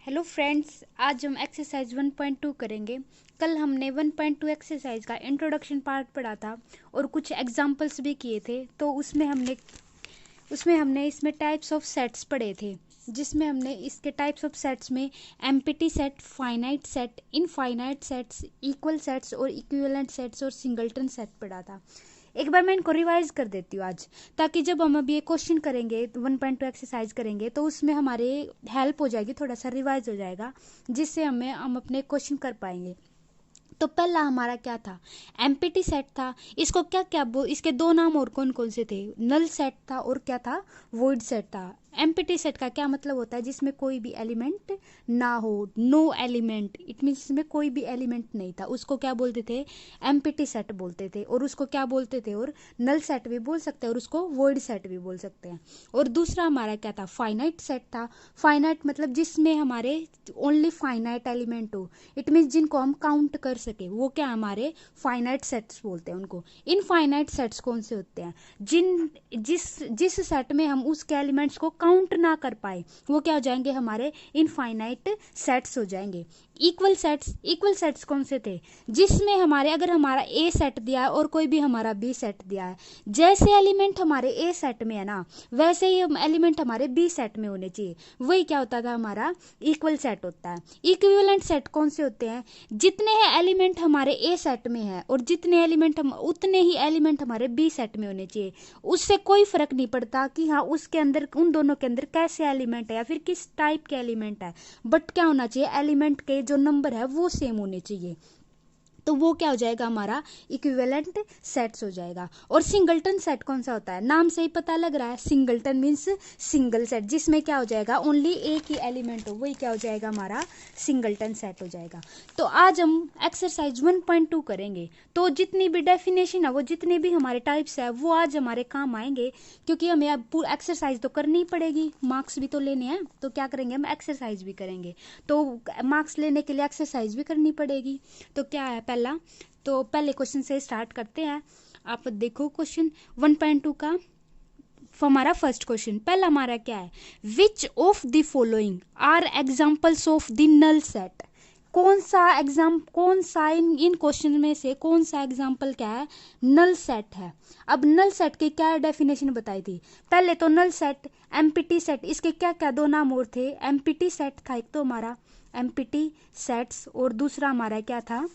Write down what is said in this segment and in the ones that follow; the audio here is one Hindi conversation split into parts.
हेलो फ्रेंड्स, आज हम एक्सरसाइज 1.2 करेंगे। कल हमने 1.2 एक्सरसाइज का इंट्रोडक्शन पार्ट पढ़ा था और कुछ एग्जांपल्स भी किए थे। तो उसमें हमने इसमें टाइप्स ऑफ सेट्स पढ़े थे, जिसमें हमने इसके टाइप्स ऑफ सेट्स में empty set, finite set, infinite sets, equal sets और इक्विवेलेंट सेट्स और सिंगलटन सेट पढ़ा था। एक बार मैं इनको रिवाइज कर देती हूँ आज, ताकि जब हम अभी ये क्वेश्चन करेंगे 1.2 एक्सरसाइज करेंगे तो उसमें हमारे हेल्प हो जाएगी, थोड़ा सा रिवाइज हो जाएगा, जिससे हम अपने क्वेश्चन कर पाएंगे। तो पहला हमारा क्या था? एम्प्टी सेट था। इसको क्या क्या इसके दो नाम और कौन कौन से थे? नल सेट था और क्या था? वॉइड सेट था। एम्प्टी सेट का क्या मतलब होता है? जिसमें कोई भी एलिमेंट ना हो, नो एलिमेंट, इट मीन जिसमें कोई भी एलिमेंट नहीं था, उसको क्या बोलते थे? एम्प्टी सेट बोलते थे। और उसको क्या बोलते थे? और नल सेट भी बोल सकते हैं और उसको वॉइड सेट भी बोल सकते हैं। और दूसरा हमारा क्या था? फाइनाइट सेट था। फाइनाइट मतलब जिसमें हमारे ओनली फाइनाइट एलिमेंट हो, इट मीन जिनको हम काउंट कर सके, वो क्या हमारे फाइनाइट सेट्स बोलते हैं उनको। इनफाइनाइट सेट्स कौन से होते हैं? जिस सेट में हम उसके एलिमेंट्स को काउंट ना कर पाए, वो क्या हो जाएंगे? हमारे इनफाइनाइट सेट्स हो जाएंगे। इक्वल सेट्स कौन से थे? जिसमें हमारे अगर हमारा ए सेट दिया है और कोई भी हमारा बी सेट दिया है, जैसे एलिमेंट हमारे ए सेट में है ना, वैसे ही एलिमेंट हमारे बी सेट में होने चाहिए। वही क्या होता था? हमारा इक्वल सेट होता है। इक्विवेलेंट सेट कौन से होते हैं? जितने एलिमेंट हमारे ए सेट में है और जितने एलिमेंट हम उतने ही एलिमेंट हमारे बी सेट में होने चाहिए। उससे कोई फर्क नहीं पड़ता कि हाँ उसके अंदर, उन दोनों के अंदर कैसे एलिमेंट है या फिर किस टाइप के एलिमेंट है, बट क्या होना चाहिए? एलिमेंट के जो नंबर है वो सेम होने चाहिए। तो वो क्या हो जाएगा? हमारा इक्विवेलेंट सेट्स हो जाएगा। और सिंगलटन सेट कौन सा होता है? नाम से ही पता लग रहा है, सिंगलटन मीन्स सिंगल सेट, जिसमें क्या हो जाएगा? ओनली एक ही एलिमेंट हो, वही क्या हो जाएगा? हमारा सिंगलटन सेट हो जाएगा। तो आज हम एक्सरसाइज 1.2 करेंगे। तो जितनी भी डेफिनेशन है, वो जितने भी हमारे टाइप्स है, वो आज हमारे काम आएंगे, क्योंकि हमें अब एक्सरसाइज तो करनी ही पड़ेगी, मार्क्स भी तो लेने हैं। तो क्या करेंगे? हम एक्सरसाइज भी करेंगे। तो मार्क्स लेने के लिए एक्सरसाइज भी करनी पड़ेगी। तो क्या है पहला? तो पहले क्वेश्चन से स्टार्ट करते हैं। आप देखो क्वेश्चन 1.2 का हमारा फर्स्ट क्वेश्चन। पहला हमारा क्या है? Which of the following are examples of the null set? कौन सा इन क्वेश्चन में से कौन सा एग्जाम्पल क्या है? नल सेट है। अब नल सेट की क्या डेफिनेशन बताई थी? पहले तो नल सेट, एम्प्टी सेट, इसके क्या क्या दो नाम और थे? एम्प्टी सेट था एक तो हमारा, एम्प्टी सेट्स, और दूसरा हमारा क्या था?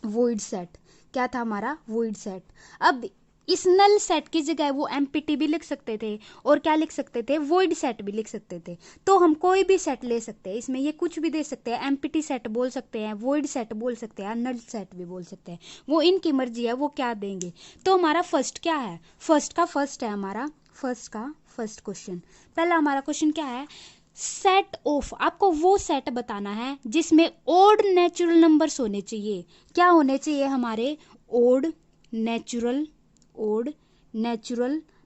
Void set. क्या था हमारा? Void set. अब इस नल सेट की जगह वो एम्प्टी भी लिख सकते थे और क्या लिख सकते थे? वॉइड सेट भी लिख सकते थे। तो हम कोई भी सेट ले सकते हैं, इसमें ये कुछ भी दे सकते हैं। एम्प्टी सेट बोल सकते हैं, वॉइड सेट बोल सकते हैं, नल सेट भी बोल सकते हैं, वो इनकी मर्जी है, वो क्या देंगे। तो हमारा फर्स्ट क्या है? फर्स्ट का फर्स्ट है हमारा, फर्स्ट का फर्स्ट क्वेश्चन। पहला हमारा क्वेश्चन क्या है? सेट ऑफ, आपको वो सेट बताना है जिसमें ओड नेचुरल नंबर्स होने चाहिए। क्या होने चाहिए हमारे? Odd natural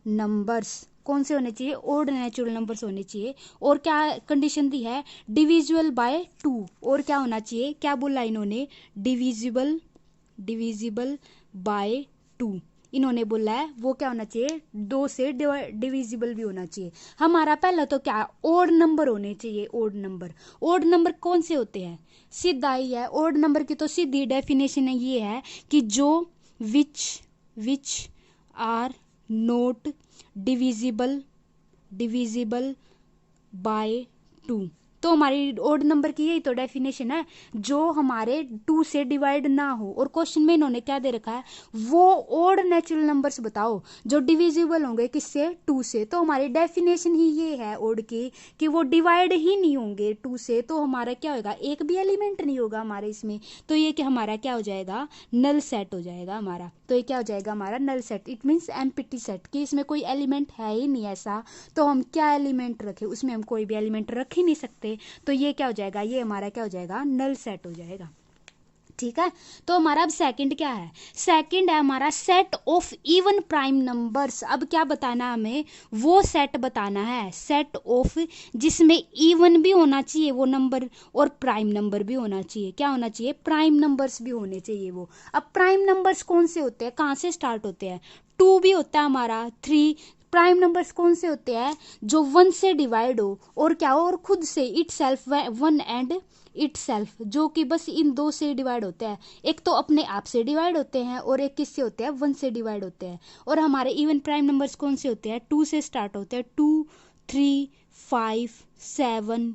numbers. कौन से होने चाहिए? ओड नेचुरल नंबर्स होने चाहिए। और क्या कंडीशन दी है? Divisible by 2। और क्या होना चाहिए? क्या बोला इन्होंने? डिविजिबल बाय 2 इन्होंने बोला है। वो क्या होना चाहिए? 2 से डिविजिबल भी होना चाहिए। हमारा पहला तो क्या? ओड नंबर होने चाहिए। ओड नंबर कौन से होते हैं? सीधा ही है। ओड नंबर की तो सीधी डेफिनेशन है, ये है कि जो which are not divisible by 2। तो हमारी ओड नंबर की यही तो डेफिनेशन है, जो हमारे 2 से डिवाइड ना हो। और क्वेश्चन में इन्होंने क्या दे रखा है? वो ओड नेचुरल नंबर्स बताओ जो डिविजिबल होंगे किससे? 2 से। तो हमारी डेफिनेशन ही ये है ओड की, कि वो डिवाइड ही नहीं होंगे 2 से। तो हमारा क्या होगा? एक भी एलिमेंट नहीं होगा हमारे इसमें। तो ये कि हमारा क्या हो जाएगा? नल सेट हो जाएगा हमारा। तो ये क्या हो जाएगा? हमारा null set. It means empty set, कि इसमें कोई एलिमेंट है ही नहीं ऐसा, तो हम क्या एलिमेंट रखें? उसमें हम कोई भी एलिमेंट रख ही नहीं सकते। तो ये क्या हो जाएगा? ये हमारा क्या हो जाएगा? नल सेट हो जाएगा। ठीक है। तो हमारा अब सेकंड क्या है? सेकंड है हमारा set of even prime numbers. अब क्या बताना है हमें? वो सेट बताना है, सेट ऑफ जिसमें इवन भी होना चाहिए वो नंबर और प्राइम नंबर भी होना चाहिए। क्या होना चाहिए? प्राइम नंबर्स भी होने चाहिए वो। अब प्राइम नंबर्स कौन से होते हैं? कहाँ से स्टार्ट होते हैं? 2 भी होता है हमारा, 3, प्राइम नंबर्स कौन से होते हैं, जो 1 से डिवाइड हो और क्या हो, और खुद से it self, 1 and it self, जो कि बस इन दो से डिवाइड होते हैं। एक तो अपने आप से डिवाइड होते हैं और एक किससे होते हैं, 1 से डिवाइड होते हैं। और हमारे इवन प्राइम नंबर्स कौन से होते हैं, 2 से स्टार्ट होते हैं, 2, 3, 5, 7,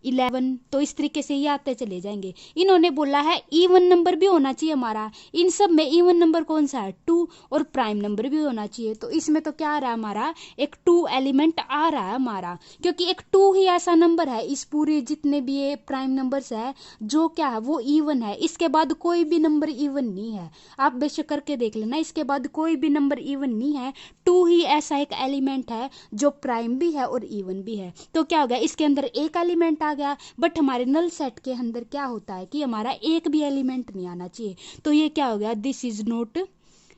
11। तो इस तरीके से ये आते चले जाएंगे। इन्होंने बोला है इवन नंबर भी होना चाहिए हमारा, इन सब में इवन नंबर कौन सा है, 2, और प्राइम नंबर भी होना चाहिए। तो इसमें तो क्या आ रहा है हमारा, एक 2 एलिमेंट आ रहा है हमारा, क्योंकि एक 2 ही ऐसा नंबर है इस पूरे जितने भी ये प्राइम नंबर्स है जो क्या है, वो इवन है। इसके बाद कोई भी नंबर इवन नहीं है, आप बेशक करके देख लेना, इसके बाद कोई भी नंबर इवन नहीं है। 2 ही ऐसा एक एलिमेंट है जो प्राइम भी है और इवन भी है। तो क्या हो गया, इसके अंदर एक एलिमेंट आ गया, बट हमारे नल सेट के अंदर क्या होता है कि हमारा एक भी एलिमेंट नहीं आना चाहिए। तो ये क्या हो गया, this is not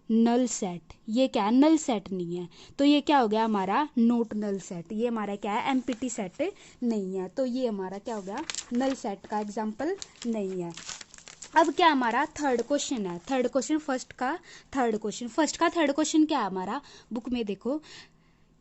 null set. ये क्या है, नल सेट नहीं है। तो ये क्या हो गया हमारा, नॉट नल सेट। ये हमारा क्या है, एम्प्टी सेट नहीं है। तो ये हमारा क्या हो गया, नल सेट का एग्जाम्पल नहीं है। अब क्या हमारा थर्ड क्वेश्चन है, थर्ड क्वेश्चन फर्स्ट का थर्ड क्वेश्चन क्या है हमारा, बुक में देखो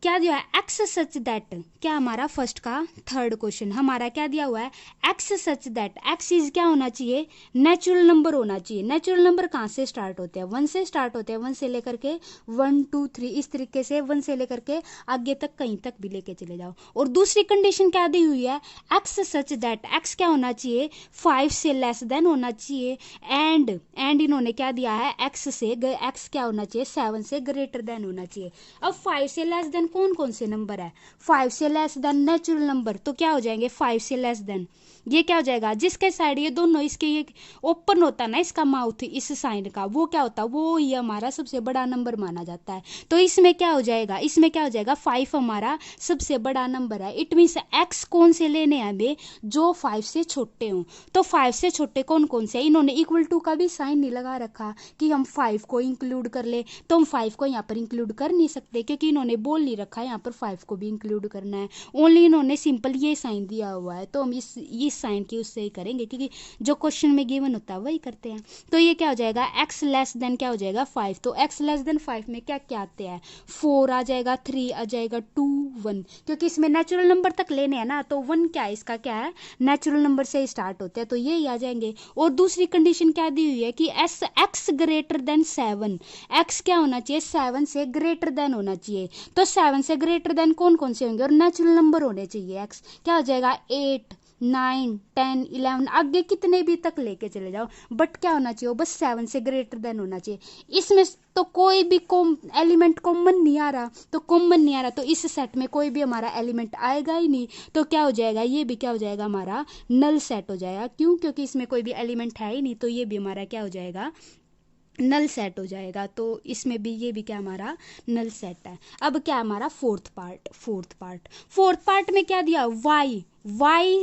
क्या दिया है, एक्स सच दैट। क्या हमारा फर्स्ट का थर्ड क्वेश्चन हमारा क्या दिया हुआ है, x such that, x is क्या होना चाहिए, नेचुरल नंबर होना चाहिए। नेचुरल नंबर कहाँ से स्टार्ट होते हैं, 1 से स्टार्ट होते हैं, 1 से लेकर के 1, 2, 3 इस तरीके से 1 से लेकर के आगे तक कहीं तक भी लेके चले जाओ। और दूसरी कंडीशन क्या दी हुई है, एक्स सच दैट, एक्स क्या होना चाहिए, 5 से लेस देन होना चाहिए। एंड इन्होंने क्या दिया है, एक्स क्या होना चाहिए, 7 से ग्रेटर देन होना चाहिए। अब 5 से लेस देन कौन कौन से नंबर है, 5 से लेस देन नेचुरल नंबर, तो क्या हो जाएंगे 5 से लेस देन, ये क्या हो जाएगा, जिसके साइड ये दोनों इसके ये ओपन होता है ना इसका माउथ इस साइन का, वो क्या होता है, वो ही हमारा सबसे बड़ा नंबर माना जाता है। तो इसमें क्या हो जाएगा, 5 हमारा सबसे बड़ा नंबर है। इट मीन्स एक्स कौन से लेने हैं हमें, जो 5 से छोटे हों। तो 5 से छोटे कौन कौन से, इन्होंने इक्वल टू का भी साइन नहीं लगा रखा कि हम 5 को इंक्लूड कर ले, तो हम 5 को यहाँ पर इंक्लूड कर नहीं सकते, क्योंकि इन्होंने बोल नहीं रखा है यहाँ पर 5 को भी इंक्लूड करना है। ओनली इन्होंने सिंपल ये साइन दिया हुआ है, तो हम इस साइन की उससे ही करेंगे, क्योंकि जो क्वेश्चन में गिवन होता है वही करते हैं। तो ये क्या हो जाएगा, एक्स लेस देन क्या हो जाएगा 5। तो एक्स लेस देन 5 में क्या क्या आते हैं, 4 आ जाएगा, 3 आ जाएगा, 2, 1, क्योंकि इसमें नेचुरल नंबर तक लेने हैं ना, तो 1 क्या है, इसका क्या है, नेचुरल नंबर से ही स्टार्ट होते हैं, तो ये ही आ जाएंगे। और दूसरी कंडीशन क्या दी हुई है कि एक्स ग्रेटर देन 7, एक्स क्या होना चाहिए, 7 से ग्रेटर देन होना चाहिए। तो 7 से ग्रेटर देन कौन कौन से होंगे, और नेचुरल नंबर होने चाहिए। एक्स क्या हो जाएगा, 8, 9, 10, 11 आगे कितने भी तक लेके चले जाओ, बट क्या होना चाहिए, बस 7 से ग्रेटर देन होना चाहिए। इसमें तो कोई भी एलिमेंट कॉमन नहीं आ रहा, तो इस सेट में कोई भी हमारा एलिमेंट आएगा ही नहीं। तो क्या हो जाएगा, ये भी क्या हो जाएगा हमारा नल सेट हो जाएगा। क्यों, क्योंकि इसमें कोई भी एलिमेंट है ही नहीं, तो ये भी हमारा क्या हो जाएगा, नल सेट हो जाएगा। तो इसमें भी ये भी क्या हमारा नल सेट है। अब क्या हमारा फोर्थ पार्ट में क्या दिया, Y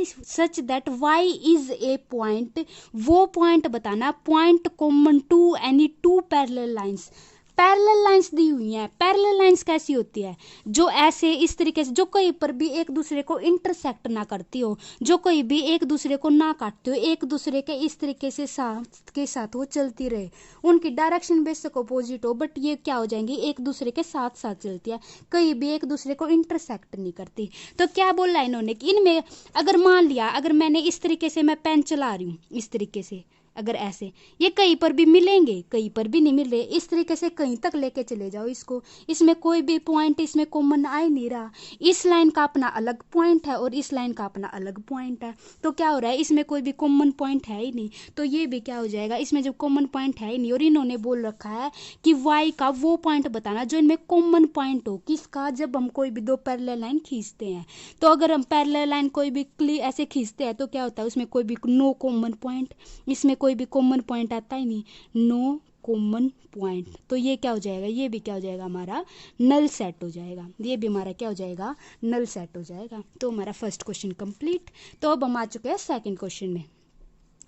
such that Y is a point, वो पॉइंट बताना, point common to any 2 parallel lines. Parallel lines दी हुई हैं। पैरेलल लाइंस कैसी होती है, जो ऐसे इस तरीके से, जो कहीं पर भी एक दूसरे को इंटरसेक्ट ना करती हो, जो कहीं भी एक दूसरे को ना काटती हो, एक दूसरे के इस तरीके से साथ वो चलती रहे, उनकी डायरेक्शन बेशक अपोजिट हो, बट ये क्या हो जाएंगी, एक दूसरे के साथ साथ चलती है, कहीं भी एक दूसरे को इंटरसेक्ट नहीं करती। तो क्या बोला इन्होंने कि इनमें अगर मान लिया, अगर मैंने इस तरीके से मैं पेन चला रही हूँ इस तरीके से, अगर ऐसे ये कहीं पर भी मिलेंगे, कहीं पर भी नहीं मिल रहे, इस तरीके से कहीं तक लेके चले जाओ इसको, इसमें कोई भी पॉइंट इसमें कॉमन आ ही नहीं रहा। इस लाइन का अपना अलग पॉइंट है और इस लाइन का अपना अलग पॉइंट है, तो क्या हो रहा है, इसमें कोई भी कॉमन पॉइंट है ही नहीं। तो ये भी क्या हो जाएगा, इसमें जब कॉमन पॉइंट है ही नहीं और इन्होंने बोल रखा है कि वाई का वो पॉइंट बताना जो इनमें कॉमन पॉइंट हो, किसका, जब हम कोई भी 2 पैरेलल लाइन खींचते हैं। तो अगर हम पैरेलल लाइन कोई भी ऐसे खींचते हैं तो क्या होता है, उसमें कोई भी नो कॉमन पॉइंट, इसमें कोई भी कॉमन पॉइंट आता ही नहीं, नो कॉमन पॉइंट। तो ये क्या हो जाएगा, ये भी क्या हो जाएगा हमारा नल सेट हो जाएगा, ये भी हमारा क्या हो जाएगा नल सेट हो जाएगा। तो हमारा फर्स्ट क्वेश्चन कंप्लीट। तो अब हम आ चुके हैं सेकंड क्वेश्चन में।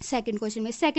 सेकंड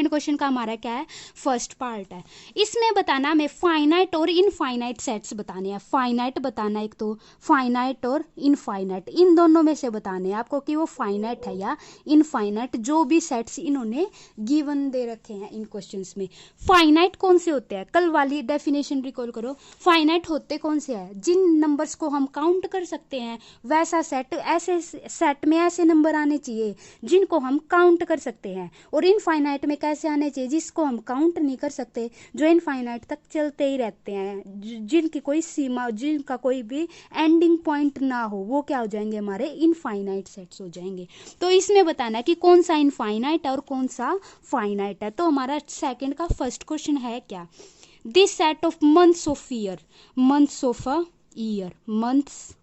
क्वेश्चन का हमारा क्या है, फर्स्ट पार्ट है। इसमें बताना हमें फाइनाइट और इनफाइनाइट सेट्स बताने हैं। फाइनाइट बताना, एक तो फाइनाइट और इनफाइनाइट, इन दोनों में से बताने हैं आपको कि वो फाइनाइट है या इनफाइनाइट, जो भी सेट्स इन्होंने गिवन दे रखे हैं इन क्वेश्चंस में। फाइनाइट कौन से होते हैं, कल वाली डेफिनेशन रिकॉल करो। फाइनाइट होते कौन से हैं, जिन नंबर्स को हम काउंट कर सकते हैं वैसा सेट, ऐसे सेट में ऐसे नंबर आने चाहिए जिनको हम काउंट कर सकते हैं। और इनफाइनाइट में कैसे आने चाहिए, जिसको हम काउंट नहीं कर सकते, जो इनफाइनाइट तक चलते ही रहते हैं, जिनकी कोई सीमा, जिनका कोई भी एंडिंग पॉइंट ना हो, वो क्या हो जाएंगे, हमारे इनफाइनाइट सेट्स हो जाएंगे। तो इसमें बताना है कि कौन सा इनफाइनाइट है और कौन सा फाइनाइट है। तो हमारा सेकंड का फर्स्ट क्वेश्चन है क्या, this set of months of year, months of a year, months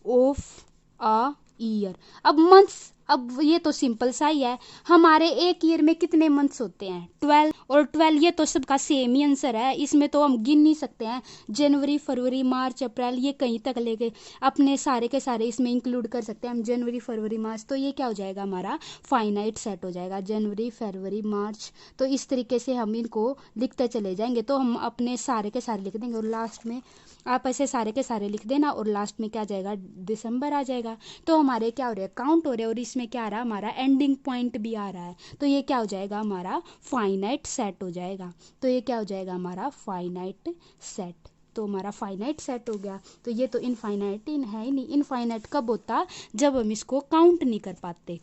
of a year. अब मंथ्स, अब ये तो सिंपल सा ही है, हमारे एक ईयर में कितने मंथ्स होते हैं, 12, और 12 ये तो सबका सेम ही आंसर है, इसमें तो हम गिन नहीं सकते हैं, जनवरी फरवरी मार्च अप्रैल ये कहीं तक लेके अपने सारे के सारे इसमें इंक्लूड कर सकते हैं हम, जनवरी फरवरी मार्च। तो ये क्या हो जाएगा, हमारा फाइनाइट सेट हो जाएगा, जनवरी फरवरी मार्च। तो इस तरीके से हम इनको लिखते चले जाएंगे, तो हम अपने सारे के सारे लिख देंगे और लास्ट में आप ऐसे सारे के सारे लिख देना और लास्ट में क्या आ जाएगा, दिसंबर आ जाएगा। तो हमारे क्या हो रहे हैं, काउंट हो रहे हैं, और इसमें क्या आ रहा है, हमारा एंडिंग पॉइंट भी आ रहा है। तो ये क्या हो जाएगा, हमारा फाइनाइट सेट हो जाएगा। तो ये क्या हो जाएगा, हमारा फाइनाइट सेट। तो हमारा फाइनाइट सेट हो गया। तो ये तो इनफाइनाइट है ही नहीं, इनफाइनाइट कब होता, जब हम इसको काउंट नहीं कर पाते।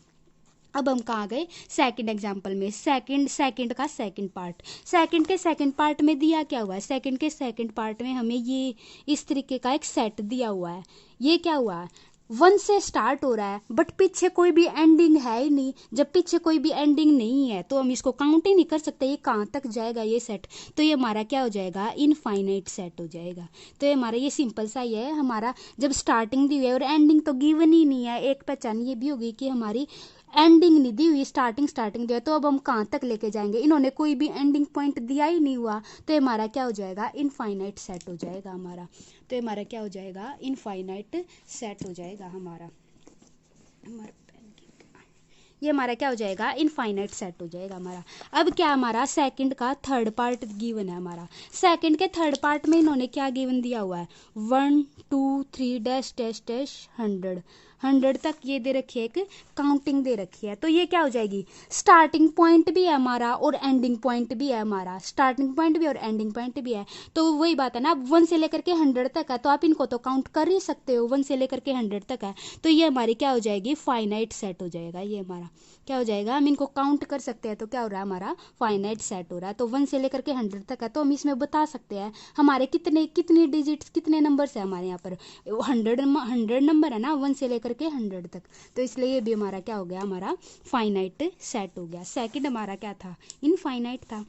अब हम कहाँ गए, सेकंड एग्जाम्पल में, सेकंड का सेकंड पार्ट। सेकंड के सेकंड पार्ट में दिया क्या हुआ है, सेकंड के सेकंड पार्ट में हमें ये इस तरीके का एक सेट दिया हुआ है। ये क्या हुआ है, 1 से स्टार्ट हो रहा है बट पीछे कोई भी एंडिंग है ही नहीं। जब पीछे कोई भी एंडिंग नहीं है तो हम इसको काउंट ही नहीं कर सकते, ये कहाँ तक जाएगा ये सेट। तो ये हमारा क्या हो जाएगा, इनफाइनाइट सेट हो जाएगा। तो ये हमारा ये सिंपल सा ही है, हमारा जब स्टार्टिंग दी हुई है और एंडिंग तो गिवन ही नहीं है। एक पहचान ये भी होगी कि हमारी एंडिंग नहीं दी हुई, स्टार्टिंग दी है, तो अब हम कहाँ तक लेके जाएंगे, इन्होंने कोई भी एंडिंग पॉइंट दिया ही नहीं हुआ। तो हमारा क्या हो जाएगा, इनफाइनाइट सेट हो जाएगा हमारा। तो हमारा क्या हो जाएगा, इनफाइनाइट सेट हो जाएगा हमारा। ये हमारा क्या हो जाएगा, इनफाइनाइट सेट हो जाएगा हमारा। अब क्या हमारा सेकंड का थर्ड पार्ट गिवन है हमारा। सेकंड के थर्ड पार्ट में इन्होंने क्या गिवन दिया हुआ है, 1 2 3 डैश डैश डैश 100 तक ये दे रखी है, एक काउंटिंग दे रखी है। तो ये क्या हो जाएगी, स्टार्टिंग पॉइंट भी है हमारा और एंडिंग पॉइंट भी है हमारा, स्टार्टिंग पॉइंट भी और एंडिंग पॉइंट भी है। तो वही बात है ना, अब 1 से लेकर के 100 तक है, तो आप इनको तो काउंट कर ही सकते हो, 1 से लेकर के 100 तक है। तो ये हमारी क्या हो जाएगी, फाइनाइट सेट हो जाएगा। ये हमारा क्या हो जाएगा, हम इनको काउंट कर सकते हैं, तो क्या हो रहा है, हमारा फाइनाइट सेट हो रहा है। तो 1 से लेकर के 100 तक है, तो हम इसमें बता सकते हैं हमारे कितनी डिजिट्स, कितने नंबर्स है हमारे यहाँ पर, 100 नंबर है ना, 1 से लेकर के 100 तक। तो इसलिए ये भी हमारा क्या हो गया, हमारा फाइनाइट सेट हो गया। सेकंड हमारा क्या था, इनफाइनाइट था।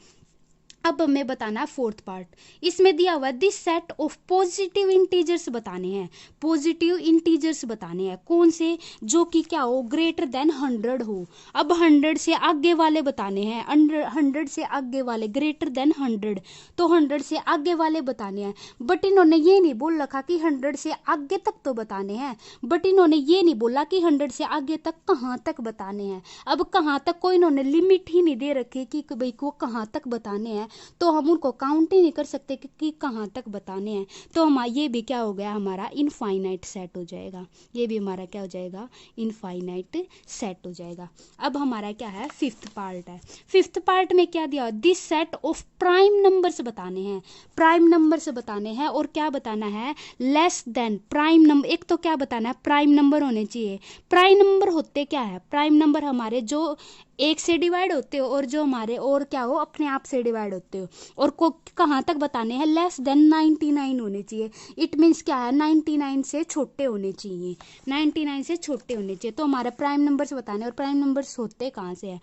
अब हमें बताना है फोर्थ पार्ट। इसमें दिया हुआ this set of positive integers बताने हैं, पॉजिटिव इंटीजर्स बताने हैं, कौन से, जो कि क्या हो, ग्रेटर देन 100 हो। अब 100 से आगे वाले बताने हैं, 100 से आगे वाले, ग्रेटर देन 100, तो 100 से आगे वाले बताने हैं। बट इन्होंने ये नहीं बोल रखा कि 100 से आगे तक तो बताने हैं, बट इन्होंने ये नहीं बोला कि 100 से आगे तक कहाँ तक बताने हैं। अब कहाँ तक को इन्होंने लिमिट ही नहीं दे रखी कि भाई को कहाँ तक बताने हैं, तो हम उनको काउंट ही नहीं कर सकते कि कहाँ तक बताने हैं। तो हम ये भी क्या हो गया, हमारा इनफाइनाइट सेट हो जाएगा। ये भी हमारा क्या हो जाएगा, इनफाइनाइट सेट हो जाएगा। अब हमारा क्या है, फिफ्थ पार्ट है। फिफ्थ पार्ट में क्या दिया, this set of prime numbers बताने हैं, प्राइम नंबर्स बताने हैं। और क्या बताना है, लेस देन प्राइम नंबर। एक तो क्या बताना है, प्राइम नंबर होने चाहिए। प्राइम नंबर होते क्या है, प्राइम नंबर हमारे जो एक से डिवाइड होते हो और जो हमारे और क्या हो, अपने आप से डिवाइड होते हो। और को कहाँ तक बताने हैं, लेस देन 99 होने चाहिए। इट मीन्स क्या है, 99 से छोटे होने चाहिए, 99 से छोटे होने चाहिए। तो हमारे प्राइम नंबर्स बताने, और प्राइम नंबर्स होते कहाँ से है,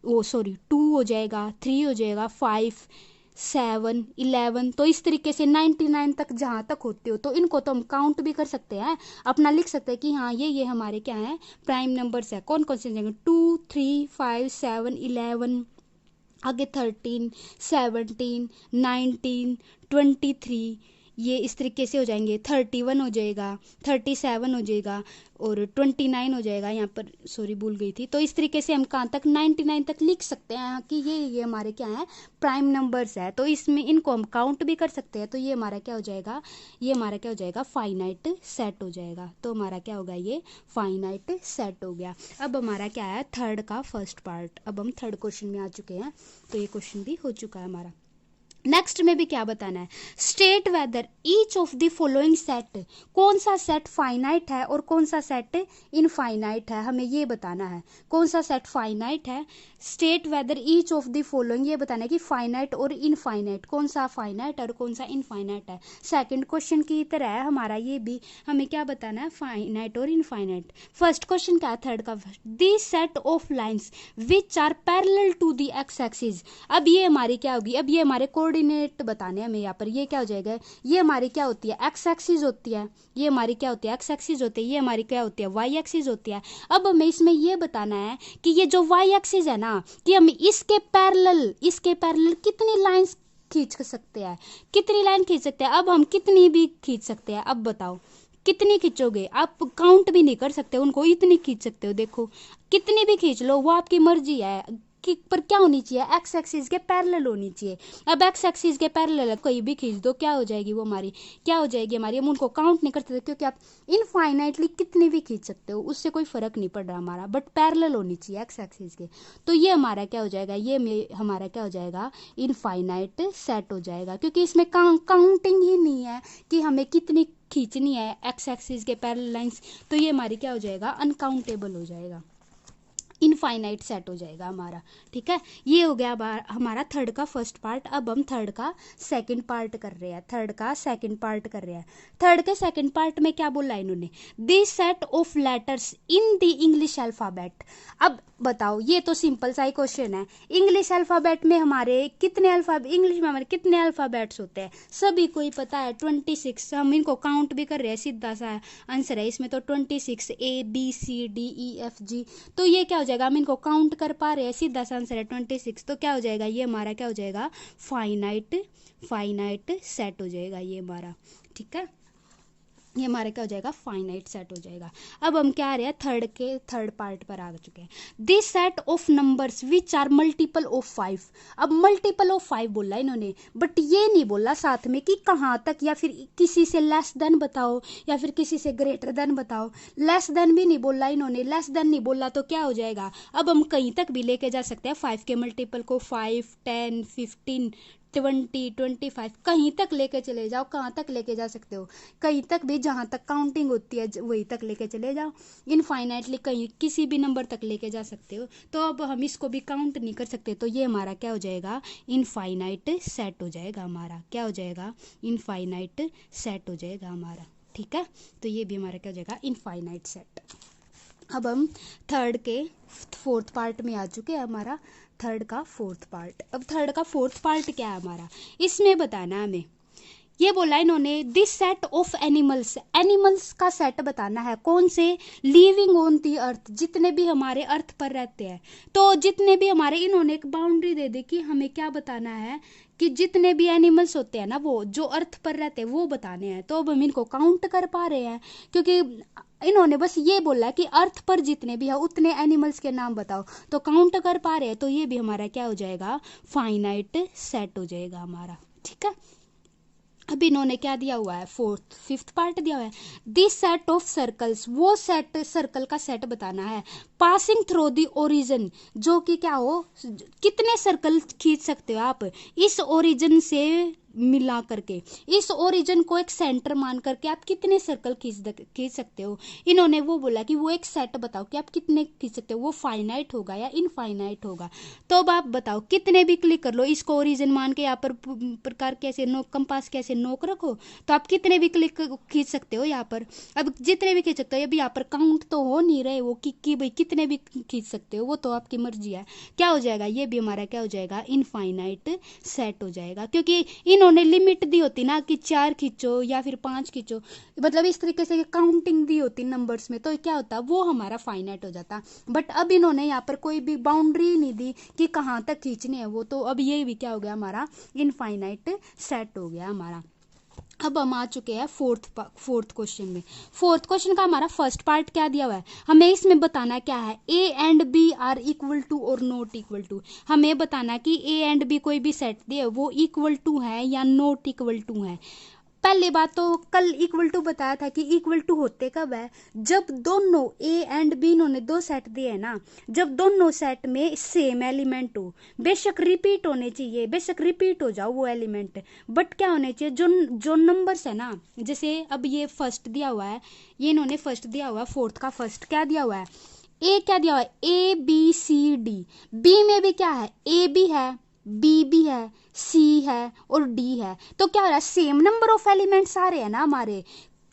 2 हो जाएगा, 3 हो जाएगा, 5 7 11। तो इस तरीके से 99 तक जहाँ तक होते हो, तो इनको तो हम काउंट भी कर सकते हैं, अपना लिख सकते हैं कि हाँ ये हमारे क्या है, प्राइम नंबर्स है। कौन कौन से जाएंगे, 2 3 5 7 11, आगे 13 17 19 23, ये इस तरीके से हो जाएंगे, 31 हो जाएगा, 37 हो जाएगा और 29 हो जाएगा। यहाँ पर सॉरी भूल गई थी। तो इस तरीके से हम कहाँ तक 99 तक लिख सकते हैं कि ये हमारे क्या है, प्राइम नंबर्स है। तो इसमें इनको हम काउंट भी कर सकते हैं। तो ये हमारा क्या हो जाएगा, ये हमारा क्या हो जाएगा, फाइनाइट सेट हो जाएगा। तो हमारा क्या होगा, ये फाइनाइट सेट हो गया। अब हमारा क्या है, थर्ड का फर्स्ट पार्ट। अब हम थर्ड क्वेश्चन में आ चुके हैं। तो ये क्वेश्चन भी हो चुका है हमारा। नेक्स्ट में भी क्या बताना है, state whether each of the following set, कौन सा सेट फाइनाइट है और कौन सा सेट इनफाइनाइट है, हमें ये बताना है। कौन सा सेट फाइनाइट है, state whether each of the following, ये बताना है कि फाइनाइट और इनफाइनाइट, कौन सा फाइनाइट और कौन सा इनफाइनाइट है। सेकंड क्वेश्चन की तरह है हमारा ये भी, हमें क्या बताना है, फाइनाइट और इनफाइनाइट। फर्स्ट क्वेश्चन क्या है, थर्ड का, this set of lines which are parallel to the X axis. अब ये हमारी क्या होगी, अब ये हमारे कोऑर्डिनेट बताने हमें यहाँ पर, ये क्या हो जाएगा, ये हमारी क्या होती है, एक्स एक्सिस होती है, ये हमारी क्या होती है, एक्स एक्सिस होती है, ये हमारी क्या होती है, वाई एक्सिस होती है। अब हमें इसमें ये बताना है कि ये जो वाई एक्सिस है ना, कि हम इसके पैरेलल कितनी लाइंस खींच सकते हैं, कितनी लाइन खींच सकते हैं। अब हम कितनी भी खींच सकते हैं, अब बताओ कितनी खींचोगे, आप काउंट भी नहीं कर सकते उनको, इतनी खींच सकते हो। देखो कितनी भी खींच लो, वो आपकी मर्जी है कि पर क्या होनी चाहिए, एक्स एक्सिस के पैरेलल होनी चाहिए। अब एक्स एक्सिस के पैरेलल कोई भी खींच दो, क्या हो जाएगी वो हमारी, क्या हो जाएगी हमारी, हम उनको काउंट नहीं कर सकते क्योंकि आप इनफाइनाइटली कितनी भी खींच सकते हो, उससे कोई फर्क नहीं पड़ रहा हमारा, बट पैरेलल होनी चाहिए एक्स एक्सिस के। तो ये हमारा क्या हो जाएगा, ये हमारा क्या हो जाएगा, इनफाइनाइट सेट हो जाएगा, क्योंकि इसमें काउंटिंग ही नहीं है कि हमें कितनी खींचनी है एक्स एक्सिस के पैरेलल लाइंस। तो ये हमारी क्या हो जाएगा, अनकाउंटेबल हो जाएगा, इनफाइनाइट सेट हो जाएगा हमारा। ठीक है, ये हो गया हमारा थर्ड का फर्स्ट पार्ट। अब हम थर्ड का सेकंड पार्ट कर रहे हैं, थर्ड का सेकंड पार्ट कर रहे हैं। थर्ड के सेकंड पार्ट में क्या बोला इन्होंने, this set of letters in the English alphabet. अब बताओ, ये तो सिंपल सा ही क्वेश्चन है, इंग्लिश अल्फाबेट में हमारे कितने इंग्लिश में हमारे कितने अल्फाबेट्स होते हैं, सभी को ही पता है 26। हम इनको काउंट भी कर रहे हैं, सीधा सा आंसर है इसमें तो 26, ABCDEFG। तो ये क्या हो जाएगा, हम इनको काउंट कर पा रहे हैं, सीधा सा आंसर है 26। तो क्या हो जाएगा, ये हमारा क्या हो जाएगा, फाइनाइट सेट हो जाएगा ये हमारा। ठीक है, ये हमारा क्या हो जाएगा, फाइनाइट सेट हो जाएगा। अब हम क्या आ रहे हैं, थर्ड पार्ट पर आ चुके हैं। This set of numbers which are multiple of 5। अब मल्टीपल ऑफ 5 बोला इन्होंने, बट ये नहीं बोला साथ में कि कहाँ तक, या फिर किसी से लेस देन बताओ या फिर किसी से ग्रेटर देन बताओ। लेस देन भी नहीं बोला इन्होंने, लेस देन नहीं बोला तो क्या हो जाएगा, अब हम कहीं तक भी लेके जा सकते हैं 5 के मल्टीपल को, 5, 10, 15, 20, 25 कहीं तक लेके चले जाओ, कहाँ तक लेके जा सकते हो, कहीं तक भी, जहाँ तक काउंटिंग होती है वहीं तक लेके चले जाओ। इनफाइनाइटली कहीं किसी भी नंबर तक लेके जा सकते हो। तो अब हम इसको भी काउंट नहीं कर सकते, तो ये हमारा क्या हो जाएगा, इनफाइनाइट सेट हो जाएगा हमारा, क्या हो जाएगा, इनफाइनाइट सेट हो जाएगा हमारा। ठीक है, तो ये भी हमारा क्या हो जाएगा, इनफाइनाइट सेट। अब हम थर्ड के फोर्थ पार्ट में आ चुके हैं, हमारा थर्ड का फोर्थ पार्ट। अब थर्ड का फोर्थ पार्ट क्या है हमारा, इसमें बताना हमें, ये बोला इन्होंने this set of animals, animals का सेट बताना है, कौन से, लिविंग ऑन दी अर्थ, जितने भी हमारे अर्थ पर रहते हैं। तो जितने भी हमारे, इन्होंने एक बाउंड्री दे दी कि हमें क्या बताना है, कि जितने भी एनिमल्स होते हैं ना, वो जो अर्थ पर रहते हैं वो बताने हैं। तो अब हम इनको काउंट कर पा रहे हैं, क्योंकि इन्होंने बस ये बोला है कि अर्थ पर जितने भी है उतने एनिमल्स के नाम बताओ, तो काउंट कर पा रहे हैं। तो ये भी हमारा क्या हो जाएगा, फाइनाइट सेट हो जाएगा हमारा। ठीक है, अब इन्होंने क्या दिया हुआ है, फिफ्थ पार्ट दिया हुआ है, दिस सेट ऑफ सर्कल्स, वो सेट, सर्कल का सेट बताना है, पासिंग थ्रू दी ओरिजिन, जो कि क्या हो, कितने सर्कल खींच सकते हो आप इस ओरिजिन से मिला करके, इस ओरिजिन को एक सेंटर मान करके आप कितने सर्कल खींच सकते हो। इन्होंने वो बोला कि वो एक सेट बताओ कि आप कितने खींच सकते हो, वो फाइनाइट होगा या इनफाइनाइट होगा। तो अब आप बताओ, कितने भी क्लिक कर लो, इसको ओरिजिन मान के यहाँ पर प्रकार कैसे नोक, कंपास कैसे नोक रखो, तो आप कितने भी क्लिक खींच सकते हो यहाँ पर। अब जितने भी खींच सकते हो, अभी यहाँ पर काउंट तो हो नहीं रहे वो कि भाई कितने भी खींच सकते हो, वो तो आपकी मर्जी है। क्या हो जाएगा, ये भी हमारा क्या हो जाएगा, इनफाइनाइट सेट हो जाएगा, क्योंकि इन्होंने लिमिट दी होती ना कि 4 खींचो या फिर 5 खींचो, मतलब इस तरीके से काउंटिंग दी होती नंबर्स में, तो क्या होता, वो हमारा फाइनाइट हो जाता। बट अब इन्होंने यहाँ पर कोई भी बाउंड्री नहीं दी कि कहाँ तक खींचने है वो, तो अब ये भी क्या हो गया, हमारा इनफाइनाइट सेट हो गया हमारा। अब हम आ चुके हैं फोर्थ क्वेश्चन में। फोर्थ क्वेश्चन का हमारा फर्स्ट पार्ट क्या दिया हुआ है, हमें इसमें बताना क्या है, A and B are equal to और नॉट इक्वल टू। हमें बताना कि ए एंड बी कोई भी सेट दिए वो इक्वल टू है या नॉट इक्वल टू है। पहली बात तो कल इक्वल टू बताया था कि इक्वल टू होते कब है, जब दोनों ए एंड बी इन्होंने दो सेट दिए है ना, जब दोनों सेट में सेम एलिमेंट हो, बेशक रिपीट होने चाहिए, बेशक रिपीट हो जाओ वो एलिमेंट, बट क्या होने चाहिए, जो जो नंबर्स है ना, जैसे अब ये फर्स्ट दिया हुआ है, ये इन्होंने फर्स्ट दिया हुआ है, फोर्थ का फर्स्ट क्या दिया हुआ है, ए क्या दिया हुआ है, A B C D, B में भी क्या है, ए बी है, बी भी है, सी है और डी है। तो क्या हो रहा है, सेम नंबर ऑफ एलिमेंट्स आ रहे हैं ना हमारे,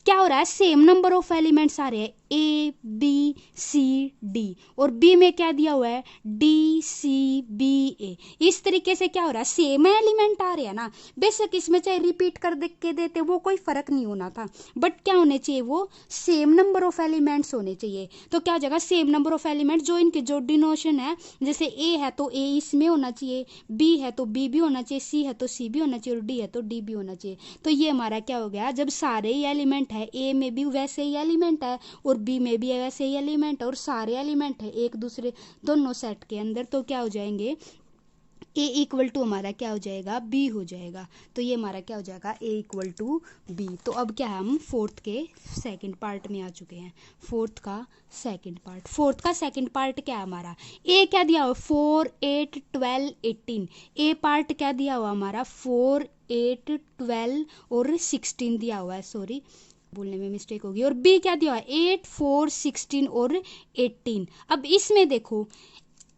क्या हो रहा है, सेम नंबर ऑफ एलिमेंट्स आ रहे हैं, ए बी सी डी, और बी में क्या दिया हुआ है, डी सी बी ए। इस तरीके से क्या हो रहा है, सेम एलिमेंट आ रहे हैं ना, बेशक इसमें चाहे रिपीट कर दे के देते वो कोई फर्क नहीं होना था, बट क्या होने चाहिए, वो सेम नंबर ऑफ एलिमेंट्स होने चाहिए। तो क्या हो जाएगा, सेम नंबर ऑफ एलिमेंट्स, जो इनके जो डिनोशन है, जैसे ए है तो ए इसमें होना चाहिए, बी है तो बी भी होना चाहिए, सी है तो सी भी होना चाहिए और डी है तो डी भी होना चाहिए। तो ये हमारा क्या हो गया, जब सारे ही एलिमेंट है, ए में भी वैसे ही एलिमेंट है और बी में भी वैसे ही एलिमेंट है और सारे एलिमेंट है एक दूसरे दोनों सेट के अंदर, तो क्या हो जाएंगे, ए इक्वल टू हमारा क्या हो जाएगा, बी हो जाएगा। तो ये हमारा क्या हो जाएगा, ए इक्वल टू बी। तो अब क्या है, हम फोर्थ के सेकंड पार्ट में आ चुके हैं। फोर्थ का सेकंड पार्ट क्या है हमारा, ए क्या दिया हुआ, 4 8 12 18, ए पार्ट क्या दिया हुआ हमारा, 4 8 12 और 16 दिया हुआ है, सॉरी बोलने में मिस्टेक होगी, और बी क्या दिया हुआ है, 8 4 16 और 18। अब इसमें देखो,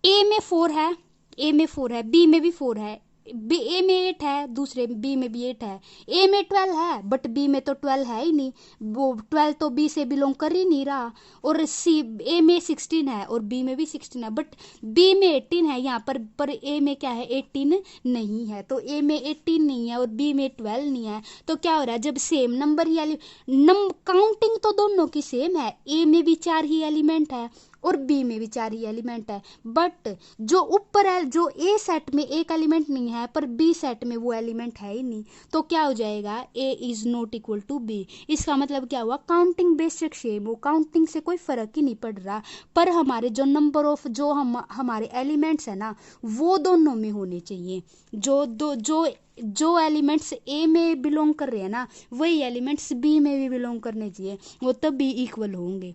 ए में 4 है, ए में 4 है, बी में भी 4 है, बी ए में 8 है, दूसरे बी में भी 8 है, ए में 12 है बट बी में तो 12 है ही नहीं, वो 12 तो बी से बिलोंग कर ही नहीं रहा, और सी ए में 16 है और बी में भी 16 है, बट बी में 18 है यहाँ पर ए में क्या है, 18 नहीं है, तो ए में 18 नहीं है और बी में 12 नहीं है। तो क्या हो रहा है, जब सेम नंबर ही काउंटिंग तो दोनों की सेम है, ए में भी 4 ही एलिमेंट है और बी में भी 4 ही एलिमेंट है, बट जो ऊपर है, जो ए सेट में एक एलिमेंट नहीं है पर बी सेट में वो एलिमेंट है ही नहीं, तो क्या हो जाएगा, A is not equal to B. इसका मतलब क्या हुआ, काउंटिंग बेसिक सेम हो, काउंटिंग से कोई फर्क ही नहीं पड़ रहा, पर हमारे जो नंबर ऑफ जो हमारे एलिमेंट्स है ना वो दोनों में होने चाहिए, जो एलिमेंट्स ए में बिलोंग कर रहे हैं ना वही एलिमेंट्स बी में भी बिलोंग करने चाहिए, वो तब भी इक्वल होंगे।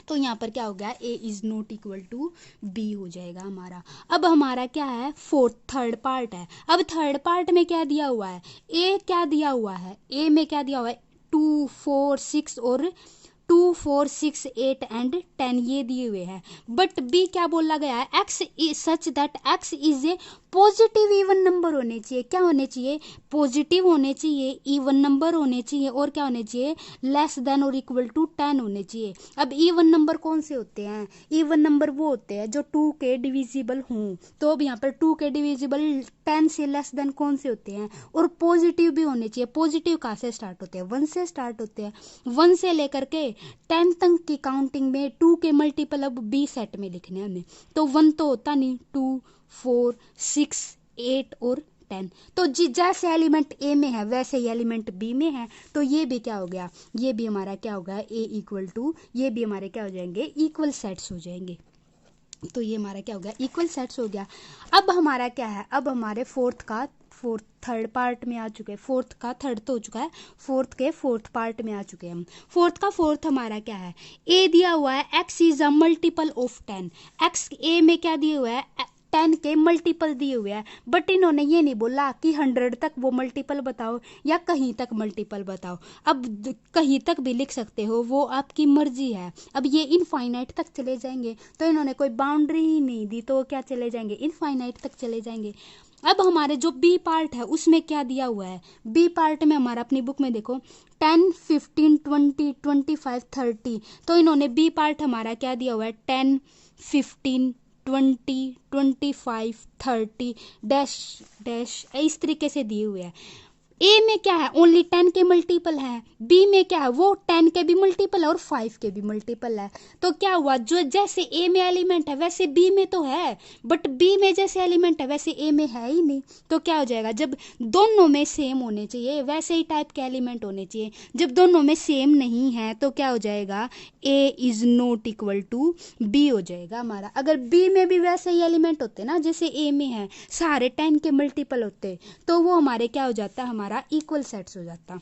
तो यहाँ पर क्या हो गया, A is not equal to B हो जाएगा हमारा। अब हमारा क्या है, थर्ड पार्ट है। अब थर्ड पार्ट में क्या दिया हुआ है, ए क्या दिया हुआ है, ए में क्या दिया हुआ है, 2 4 6 और 2 4 6 8 एंड 10 ये दिए हुए हैं, बट बी क्या बोला गया है, x such that x is a positive even number होने चाहिए, क्या होने चाहिए, पॉजिटिव होने चाहिए, इवन नंबर होने चाहिए, और क्या होने चाहिए, लेस देन और इक्वल टू 10 होने चाहिए। अब इवन नंबर कौन से होते हैं, इवन नंबर वो होते हैं जो 2 के डिविजिबल हों, तो अब यहाँ पर 2 के डिविजिबल 10 से लेस देन कौन से होते हैं, और पॉजिटिव भी होने चाहिए। पॉजिटिव कहाँ से स्टार्ट होते हैं, 1 से स्टार्ट होते हैं, 1 से लेकर के 10 तक की काउंटिंग में 2 के मल्टीपल अब बी सेट में लिखने हमें, तो 1 तो होता नहीं, 2 4 6 8 और 10, तो जैसे एलिमेंट ए में है वैसे ही एलिमेंट बी में है, तो ये भी क्या हो गया, ये भी हमारा क्या होगा, ए इक्वल टू, ये भी हमारे क्या हो जाएंगे, इक्वल सेट्स हो जाएंगे। तो ये हमारा क्या हो गया, इक्वल सेट्स हो गया। अब हमारा क्या है, अब हमारे थर्ड पार्ट में आ चुके हैं, फोर्थ का थर्ड तो हो चुका है, फोर्थ के फोर्थ पार्ट में आ चुके हैं हम। फोर्थ का फोर्थ हमारा क्या है, ए दिया हुआ है X is a multiple of 10, X A में क्या दिया हुआ है, 10 के मल्टीपल दिए हुए हैं, बट इन्होंने ये नहीं बोला कि 100 तक वो मल्टीपल बताओ या कहीं तक मल्टीपल बताओ। अब कहीं तक भी लिख सकते हो, वो आपकी मर्जी है। अब ये इनफाइनाइट तक चले जाएंगे, तो इन्होंने कोई बाउंड्री ही नहीं दी, तो क्या चले जाएंगे, इनफाइनाइट तक चले जाएंगे। अब हमारे जो बी पार्ट है उसमें क्या दिया हुआ है, बी पार्ट में हमारा अपनी बुक में देखो 10 15 20 25 30, तो इन्होंने बी पार्ट हमारा क्या दिया हुआ है, 10 15 20 25 30 डैश डैश इस तरीके से दिए हुए हैं। ए में क्या है, ओनली 10 के मल्टीपल है, बी में क्या है, वो 10 के भी मल्टीपल है और 5 के भी मल्टीपल है। तो क्या हुआ, जो जैसे ए में एलिमेंट है वैसे बी में तो है, बट बी में जैसे एलिमेंट है वैसे ए में है ही नहीं। तो क्या हो जाएगा, जब दोनों में सेम होने चाहिए वैसे ही टाइप के एलिमेंट होने चाहिए, जब दोनों में सेम नहीं है तो क्या हो जाएगा, A is not equal to B हो जाएगा हमारा। अगर बी में भी वैसे ही एलिमेंट होते ना जैसे ए में है, सारे 10 के मल्टीपल होते, तो वो हमारे क्या हो जाता, हमारा इक्वल सेट्स हो जाता।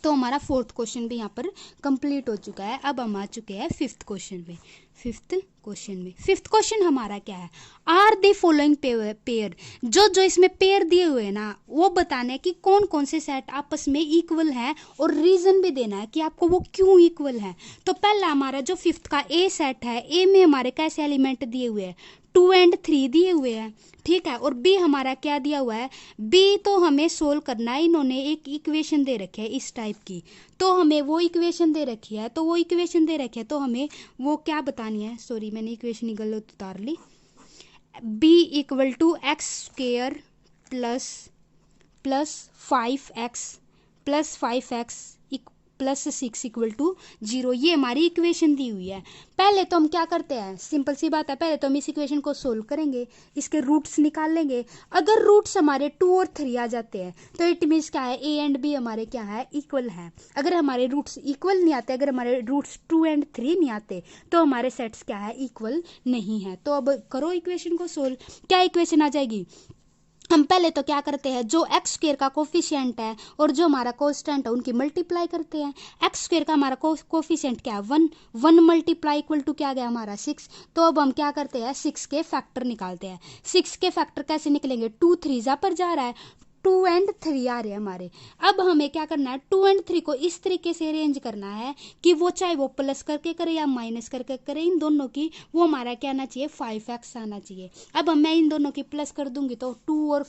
तो हमारा फोर्थ क्वेश्चन भी यहाँ पर कंप्लीट हो चुका है। अब हम आ चुके हैं फिफ्थ क्वेश्चन में। फिफ्थ क्वेश्चन हमारा क्या है, आर द फॉलोइंग पेयर, जो इसमें पेयर दिए हुए हैं ना वो बताना है कि कौन कौन से सेट आपस में इक्वल है और रीजन भी देना है कि आपको वो क्यों इक्वल है। तो पहला हमारा जो फिफ्थ का ए सेट है, ए में हमारे कैसे एलिमेंट दिए हुए हैं, 2 और 3 दिए हुए हैं, ठीक है। और बी हमारा क्या दिया हुआ है, बी तो हमें सोल्व करना है, इन्होंने एक इक्वेशन दे रखी है इस टाइप की, तो हमें वो इक्वेशन दे रखी है, तो वो इक्वेशन दे रखी है तो हमें वो क्या बतानी है, सॉरी मैंने इक्वेशन ही गलत उतार ली, B equal to X square plus 5x plus 6 equal to 0, ये हमारी इक्वेशन दी हुई है। पहले तो हम क्या करते हैं, सिंपल सी बात है, पहले तो हम इस इक्वेशन को सोल्व करेंगे, इसके रूट्स निकाल लेंगे। अगर रूट्स हमारे 2 और 3 आ जाते हैं तो इट मीन्स क्या है, ए एंड बी हमारे क्या है, इक्वल है। अगर हमारे रूट्स इक्वल नहीं आते, अगर हमारे रूट्स 2 और 3 नहीं आते तो हमारे सेट्स क्या है, इक्वल नहीं है। तो अब करो इक्वेशन को सोल्व। क्या इक्वेशन आ जाएगी, हम पहले तो क्या करते हैं, जो एक्स स्क्वेयर का कोफिशिएंट है और जो हमारा कांस्टेंट है उनकी मल्टीप्लाई करते हैं। एक्स स्क्वेयर का हमारा कोफिशिएंट क्या है, 1 मल्टीप्लाई इक्वल टू क्या गया हमारा 6। तो अब हम क्या करते हैं, 6 के फैक्टर निकालते हैं। 6 के फैक्टर कैसे निकलेंगे, 2 3 पर जा रहा है, 2 और 3 आ रहे हैं हमारे। अब हमें क्या करना है, 2 और 3 को इस तरीके से अरेंज करना है कि वो चाहे वो प्लस करके करे या माइनस करके करे, इन दोनों की वो हमारा क्या आना चाहिए, 5x आना चाहिए। अब मैं इन दोनों की प्लस कर दूंगी तो 2 और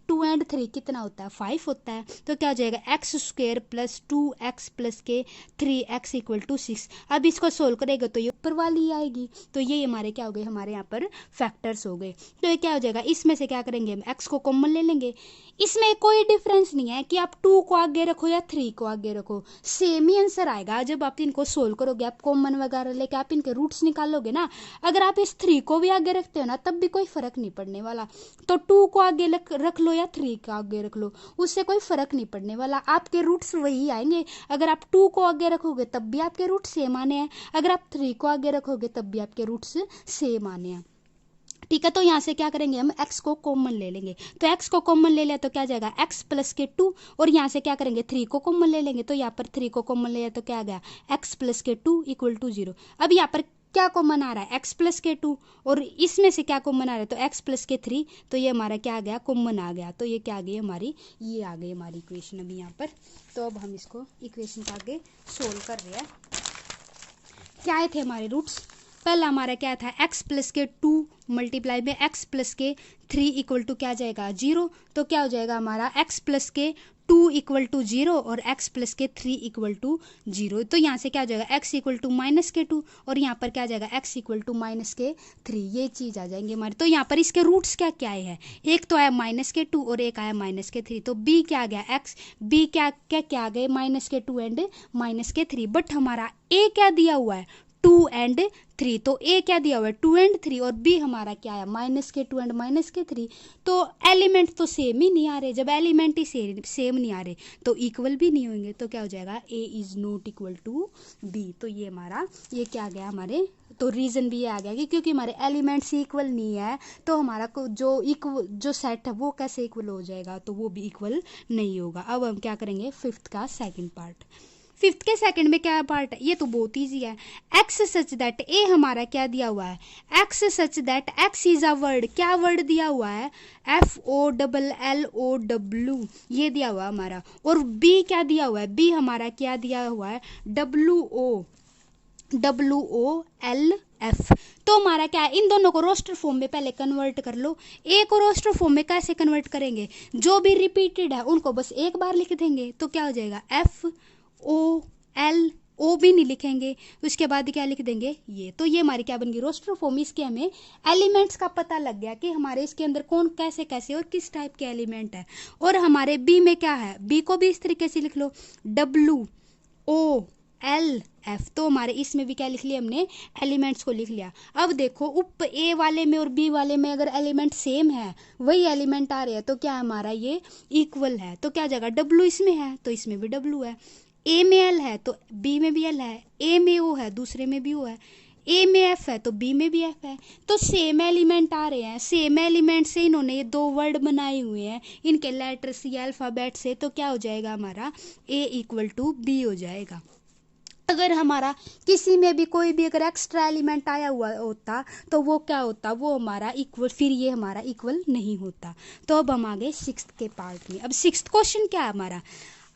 3 कितना होता है, 5 होता है। तो क्या हो जाएगा, x square plus 2x plus के 3x इक्वल टू 6। अब इसको सोल्व करेगा तो ये ऊपर वाली आएगी, तो ये हमारे क्या हो गए, हमारे यहाँ पर फैक्टर्स हो गए। तो ये क्या हो जाएगा, इसमें से क्या करेंगे, हम x को कॉमन ले लेंगे। इसमें कोई डिफरेंस नहीं है कि आप 2 को आगे रखो या 3 को आगे रखो, सेम ही आंसर आएगा। जब आप इनको सोल्व करोगे, आप कॉमन वगैरह लेके आप इनके रूट्स निकालोगे ना, अगर आप इस 3 को भी आगे रखते हो ना तब भी कोई फर्क नहीं पड़ने वाला। तो 2 को आगे रख लो या 3 को आगे रख लो, उससे कोई फर्क नहीं पड़ने वाला, आपके रूट्स वही आएंगे। अगर आप 2 को आगे रखोगे तब भी आपके रूट्स सेम आने हैं, अगर आप 3 को आगे रखोगे तब भी आपके रूट्स सेम आने हैं, ठीक है। तो यहाँ से क्या करेंगे, हम x को कॉमन ले लेंगे। तो x को कॉमन ले लिया तो क्या जाएगा, x प्लस के 2, और यहाँ से क्या करेंगे, 3 को कॉमन ले लेंगे। तो यहाँ पर 3 को कॉमन ले लिया तो क्या आ गया, x प्लस के 2 इक्वल टू 0। अब यहाँ पर क्या कॉमन आ रहा है, x प्लस के 2, और इसमें से क्या कॉमन आ रहा है, तो x प्लस के 3, तो ये हमारा क्या आ गया, कॉमन आ गया। तो ये क्या आ गई हमारी, ये आ गई हमारी इक्वेशन अभी यहाँ पर। तो अब हम इसको इक्वेशन का आगे सोल्व कर रहे हैं। क्या आए थे हमारे रूट्स, पहला हमारा क्या था, x प्लस के 2 मल्टीप्लाई में x प्लस के 3 इक्वल टू क्या जाएगा, 0। तो क्या हो जाएगा हमारा, x प्लस के 2 इक्वल टू 0 और x प्लस के 3 इक्वल टू 0। तो यहाँ से क्या हो जाएगा, x इक्वल टू माइनस के 2 और यहाँ पर क्या आ जाएगा, x इक्वल टू माइनस के 3, ये चीज़ आ जाएंगे हमारे। तो यहाँ पर इसके रूट्स क्या क्या आए हैं, एक तो आया माइनस के 2 और एक आया माइनस के 3। तो b क्या आ गया, x, b क्या क्या क्या आ गए, माइनस के 2 एंड माइनस के 3। बट हमारा a क्या दिया हुआ है, 2 और 3, तो a क्या दिया हुआ है, 2 और 3, और b हमारा क्या है, माइनस के 2 एंड माइनस के 3। तो एलिमेंट तो सेम ही नहीं आ रहे, जब एलिमेंट ही सेम नहीं आ रहे तो इक्वल भी नहीं होंगे। तो क्या हो जाएगा, a is not equal to b। तो ये हमारा, ये क्या आ गया हमारे, तो रीज़न भी ये आ गया कि क्योंकि हमारे एलिमेंट्स इक्वल नहीं है तो हमारा जो सेट है वो कैसे इक्वल हो जाएगा, तो वो भी इक्वल नहीं होगा। अब हम क्या करेंगे, फिफ्थ का सेकंड पार्ट। फिफ्थ के सेकंड में क्या पार्ट है, ये तो बहुत ईजी है। एक्स सच दैट, ए हमारा क्या दिया हुआ है, x such that x is a word, क्या वर्ड दिया हुआ है, FOLLOW, ये दिया हुआ है हमारा। और बी क्या दिया हुआ है, बी हमारा क्या दिया हुआ है, WOLF। तो हमारा क्या है, इन दोनों को रोस्टर फॉर्म में पहले कन्वर्ट कर लो। ए को रोस्टर फॉर्म में कैसे कन्वर्ट करेंगे, जो भी रिपीटेड है उनको बस एक बार लिख देंगे। तो क्या हो जाएगा, FOLLF ओ भी नहीं लिखेंगे, उसके बाद क्या लिख देंगे ये। तो ये हमारी क्या बन गई, रोस्टर फॉर्म। इसके हमें एलिमेंट्स का पता लग गया कि हमारे इसके अंदर कौन कैसे कैसे और किस टाइप के एलिमेंट है। और हमारे बी में क्या है, बी को भी इस तरीके से लिख लो, WOLF। तो हमारे इसमें भी क्या लिख लिया हमने, एलिमेंट्स को लिख लिया। अब देखो उप ए वाले में और बी वाले में अगर एलिमेंट सेम है, वही एलिमेंट आ रहे हैं, तो क्या हमारा ये इक्वल है। तो क्या जाएगा, W इसमें है तो इसमें भी W है, ए में L है तो बी में भी L है, ए में O है दूसरे में भी O है, ए में F है तो बी में भी F है। तो सेम एलिमेंट आ रहे हैं, सेम एलिमेंट से इन्होंने ये दो वर्ड बनाए हुए हैं इनके लेटर्स या अल्फ़ाबेट से। तो क्या हो जाएगा हमारा, A इक्वल टू B हो जाएगा। अगर हमारा किसी में भी कोई भी अगर एक्स्ट्रा एलिमेंट आया हुआ होता तो वो क्या होता, वो हमारा इक्वल, फिर ये हमारा इक्वल नहीं होता। तो अब हम आ गए सिक्स्थ के पार्ट में। अब सिक्स्थ क्वेश्चन क्या है हमारा,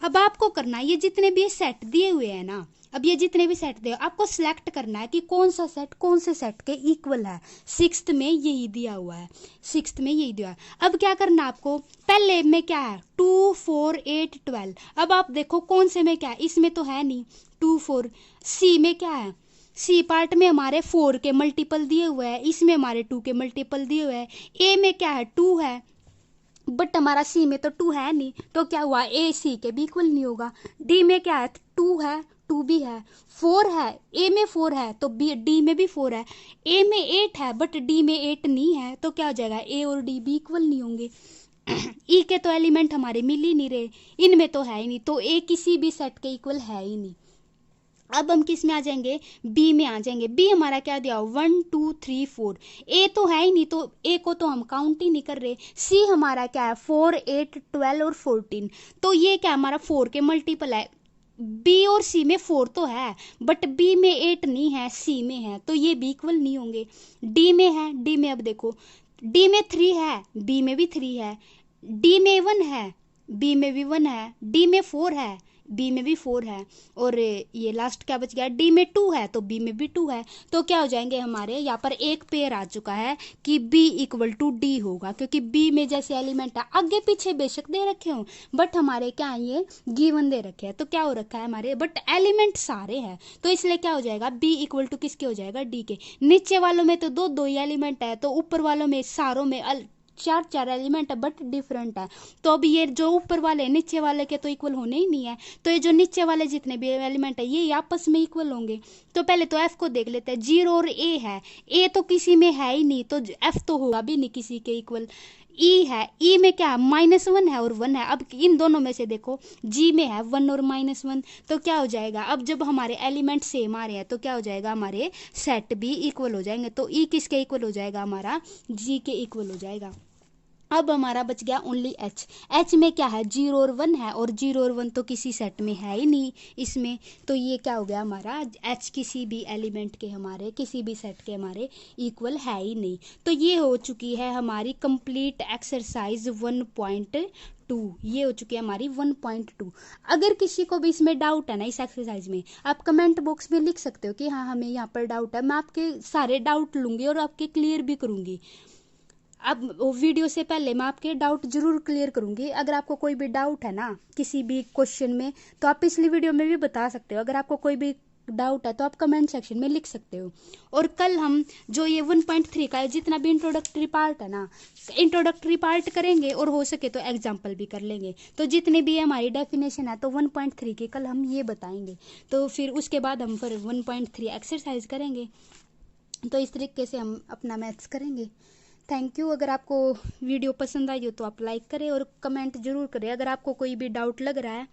अब आपको करना है ये जितने भी ये सेट दिए हुए हैं ना, अब ये जितने भी सेट दिए आपको सिलेक्ट करना है कि कौन सा सेट कौन से सेट के इक्वल है। सिक्स्थ में यही दिया हुआ है, सिक्स्थ में यही दिया है। अब क्या करना है आपको, पहले में क्या है 2 4 8 12। अब आप देखो कौन से में क्या है, इसमें तो है नहीं 2 4। सी में क्या है, सी पार्ट में हमारे 4 के मल्टीपल दिए हुए हैं, इसमें हमारे 2 के मल्टीपल दिए हुए हैं। ए में क्या है 2 है, बट हमारा सी में तो 2 है नहीं, तो क्या हुआ ए सी के भी इक्वल नहीं होगा। डी में क्या है 2 है, 2 भी है, 4 है, ए में 4 है तो बी डी में भी 4 है, ए में 8 है बट डी में 8 नहीं है। तो क्या हो जाएगा, ए और डी भी इक्वल नहीं होंगे। ई के तो एलिमेंट हमारे मिल ही नहीं रहे, इनमें तो है ही नहीं, तो ए किसी भी सेट के इक्वल है ही नहीं। अब हम किस में आ जाएंगे, बी में आ जाएंगे। बी हमारा क्या दिया 1 2 3 4, ए तो है ही नहीं तो ए को तो हम काउंट ही नहीं कर रहे। सी हमारा क्या है 4 8 12 और 14, तो ये क्या हमारा 4 के मल्टीपल है। बी और सी में 4 तो है बट बी में 8 नहीं है, सी में है, तो ये भी इक्वल नहीं होंगे। डी में है, डी में अब देखो डी में 3 है, बी में भी 3 है, डी में 1 है, बी में भी 1 है, डी में 4 है, बी में भी 4 है, और ये लास्ट क्या बच गया, डी में 2 है तो बी में भी 2 है। तो क्या हो जाएंगे हमारे यहाँ पर एक पेयर आ चुका है कि बी इक्वल टू डी होगा, क्योंकि बी में जैसे एलिमेंट है आगे पीछे बेशक दे रखे हों बट हमारे क्या है ये गिवन दे रखे हैं, तो क्या हो रखा है हमारे बट एलिमेंट सारे हैं, तो इसलिए क्या हो जाएगा बी इक्वल टू किसके हो जाएगा, डी के। नीचे वालों में तो दो ही एलिमेंट है, तो ऊपर वालों में सारों में चार एलिमेंट है बट डिफरेंट है। तो अब ये जो ऊपर वाले नीचे वाले के तो इक्वल होने ही नहीं है, तो ये जो नीचे वाले जितने भी एलिमेंट है ये आपस में इक्वल होंगे। तो पहले तो एफ को देख लेते हैं, 0 और ए है, ए तो किसी में है ही नहीं तो एफ तो होगा भी नहीं किसी के इक्वल। ई है, ई में क्या है -1 है और 1 है। अब इन दोनों में से देखो जी में है 1 और -1, तो क्या हो जाएगा, अब जब हमारे एलिमेंट सेम आ रहे हैं तो क्या हो जाएगा हमारे सेट भी इक्वल हो जाएंगे। तो ई किसके इक्वल हो जाएगा, हमारा जी के इक्वल हो जाएगा। अब हमारा बच गया ओनली एच। एच में क्या है 0 और 1 है, और 0 और 1 तो किसी सेट में है ही नहीं इसमें, तो ये क्या हो गया हमारा एच किसी भी एलिमेंट के हमारे किसी भी सेट के हमारे इक्वल है ही नहीं। तो ये हो चुकी है हमारी कंप्लीट एक्सरसाइज 1.2, ये हो चुकी है हमारी 1.2। अगर किसी को भी इसमें डाउट है ना इस एक्सरसाइज में, आप कमेंट बॉक्स में लिख सकते हो कि हाँ हमें यहाँ पर डाउट है, मैं आपके सारे डाउट लूँगी और आपके क्लियर भी करूँगी। अब वीडियो से पहले मैं आपके डाउट जरूर क्लियर करूंगी। अगर आपको कोई भी डाउट है ना किसी भी क्वेश्चन में तो आप पिछली वीडियो में भी बता सकते हो। अगर आपको कोई भी डाउट है तो आप कमेंट सेक्शन में लिख सकते हो। और कल हम जो ये 1.3 का जितना भी इंट्रोडक्टरी पार्ट है ना, इंट्रोडक्टरी पार्ट करेंगे और हो सके तो एग्जाम्पल भी कर लेंगे। तो जितनी भी हमारी डेफिनेशन है तो 1.3 की कल हम ये बताएंगे, तो फिर उसके बाद हम फिर 1.3 एक्सरसाइज करेंगे। तो इस तरीके से हम अपना मैथ्स करेंगे। Thank you. अगर आपको वीडियो पसंद आई हो तो आप लाइक करें और कमेंट जरूर करें अगर आपको कोई भी डाउट लग रहा है।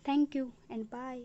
Thank you and bye.